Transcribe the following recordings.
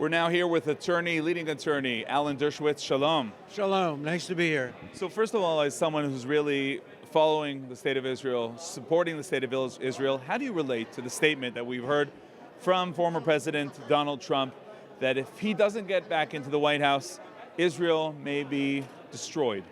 We're now here with leading attorney, Alan Dershowitz. Shalom. Shalom, nice to be here. So first of all, as someone who's really following the state of Israel, supporting the state of Israel, how do you relate to the statement that we've heard from former President Donald Trump that if he doesn't get back into the White House, Israel may be destroyed?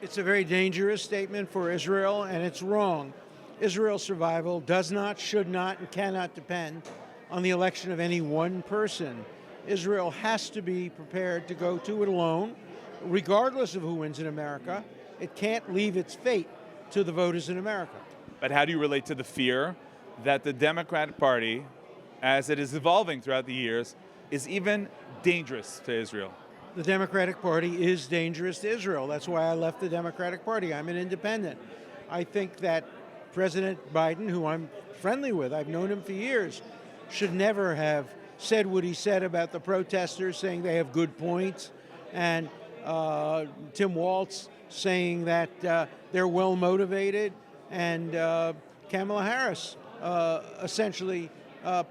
It's a very dangerous statement for Israel, and it's wrong. Israel's survival does not, should not, and cannot depend on the election of any one person. Israel has to be prepared to go to it alone, regardless of who wins in America. It can't leave its fate to the voters in America. But how do you relate to the fear that the Democratic Party, as it is evolving throughout the years, is even dangerous to Israel? The Democratic Party is dangerous to Israel. That's why I left the Democratic Party. I'm an independent. I think that President Biden, who I'm friendly with, I've known him for years, should never have said what he said about the protesters, saying they have good points, and Tim Walz saying that they're well motivated, and Kamala Harris essentially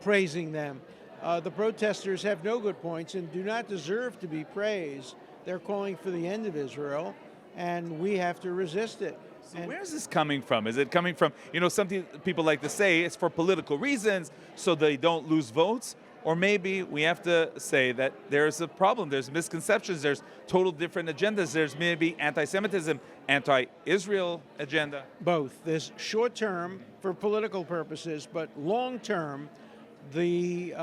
praising them. The protesters have no good points and do not deserve to be praised. They're calling for the end of Israel, and we have to resist it. So where is this coming from? Is it coming from, something people like to say it's for political reasons so they don't lose votes? Or maybe we have to say that there's a problem, there's misconceptions, there's total different agendas, there's maybe anti-Semitism, anti-Israel agenda? Both. There's short-term for political purposes, but long-term, the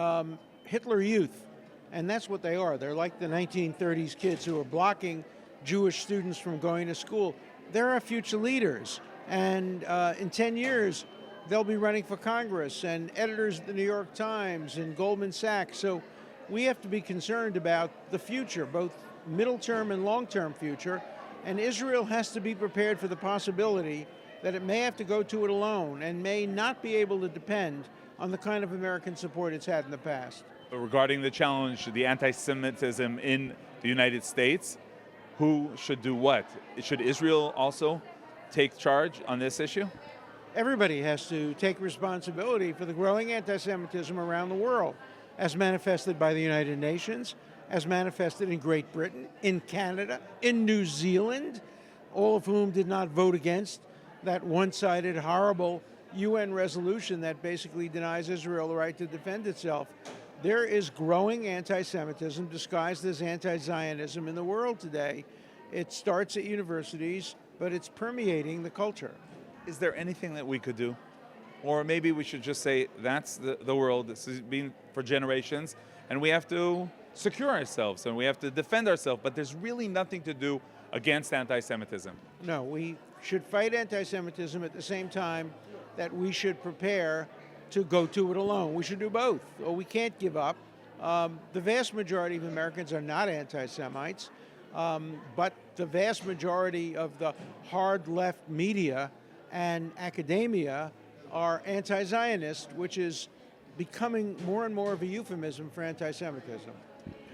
Hitler Youth, and that's what they are. They're like the 1930s kids who are blocking Jewish students from going to school. They're our future leaders, and in 10 years, they'll be running for Congress and editors at the New York Times and Goldman Sachs. So we have to be concerned about the future, both middle-term and long-term future, and Israel has to be prepared for the possibility that it may have to go to it alone and may not be able to depend on the kind of American support it's had in the past. But regarding the challenge, the anti-Semitism in the United States, who should do what? Should Israel also take charge on this issue? Everybody has to take responsibility for the growing anti-Semitism around the world, as manifested by the United Nations, as manifested in Great Britain, in Canada, in New Zealand, all of whom did not vote against that one-sided, horrible UN resolution that basically denies Israel the right to defend itself. There is growing anti-Semitism disguised as anti-Zionism in the world today. It starts at universities, but it's permeating the culture. Is there anything that we could do? Or maybe we should just say, that's the world, this has been for generations, and we have to secure ourselves, and we have to defend ourselves, but there's really nothing to do against anti-Semitism. No, we should fight anti-Semitism at the same time that we should prepare to go to it alone. We should do both, or we can't give up. The vast majority of Americans are not anti-Semites, but the vast majority of the hard left media and academia are anti-Zionist, which is becoming more and more of a euphemism for anti-Semitism.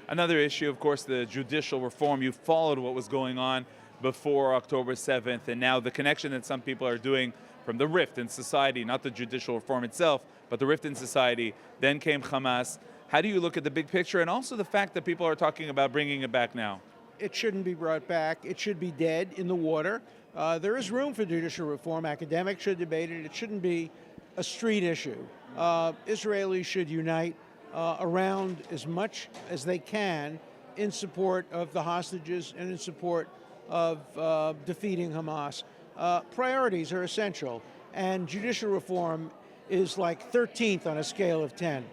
Another issue, of course, the judicial reform. You followed what was going on before October 7th, and now the connection that some people are doing from the rift in society, not the judicial reform itself, but the rift in society. Then came Hamas. How do you look at the big picture, and also the fact that people are talking about bringing it back now? It shouldn't be brought back. It should be dead in the water. There is room for judicial reform. Academics should debate it. It shouldn't be a street issue. Israelis should unite around as much as they can in support of the hostages and in support of defeating Hamas. Priorities are essential, and judicial reform is like 13th on a scale of 10.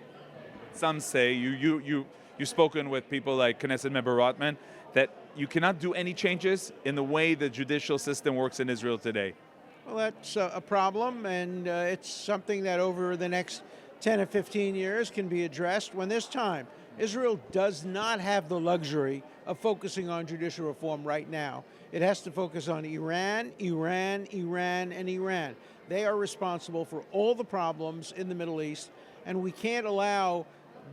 Some say, you've spoken with people like Knesset member Rotman, that you cannot do any changes in the way the judicial system works in Israel today. Well, that's a problem, and it's something that over the next 10 or 15 years can be addressed when there's time. Israel does not have the luxury of focusing on judicial reform right now. It has to focus on Iran, Iran, Iran, and Iran. They are responsible for all the problems in the Middle East, and we can't allow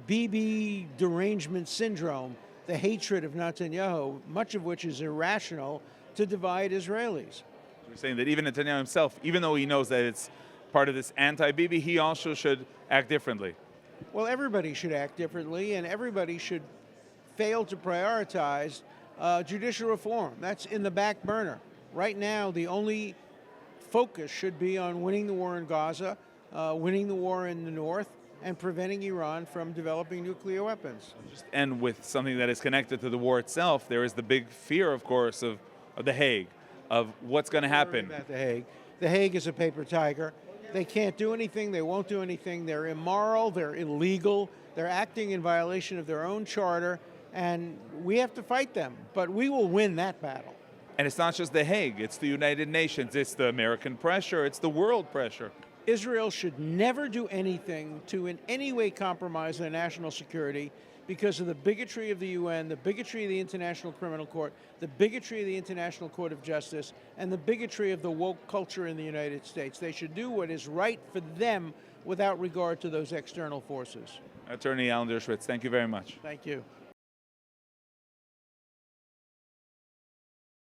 Bibi derangement syndrome, the hatred of Netanyahu, much of which is irrational, to divide Israelis. You're saying that even Netanyahu himself, even though he knows that it's part of this anti-Bibi, he also should act differently. Well, everybody should act differently, and everybody should fail to prioritize judicial reform. That's in the back burner. Right now, the only focus should be on winning the war in Gaza, winning the war in the north, and preventing Iran from developing nuclear weapons. And with something that is connected to the war itself, there is the big fear, of course, of The Hague, of what's going to happen. About The Hague. The Hague is a paper tiger. They can't do anything. They won't do anything. They're immoral. They're illegal. They're acting in violation of their own charter, and we have to fight them. But we will win that battle. And it's not just The Hague. It's the United Nations. It's the American pressure. It's the world pressure. Israel should never do anything to in any way compromise their national security because of the bigotry of the UN, the bigotry of the International Criminal Court, the bigotry of the International Court of Justice, and the bigotry of the woke culture in the United States. They should do what is right for them without regard to those external forces. Attorney Alan Dershowitz, thank you very much. Thank you.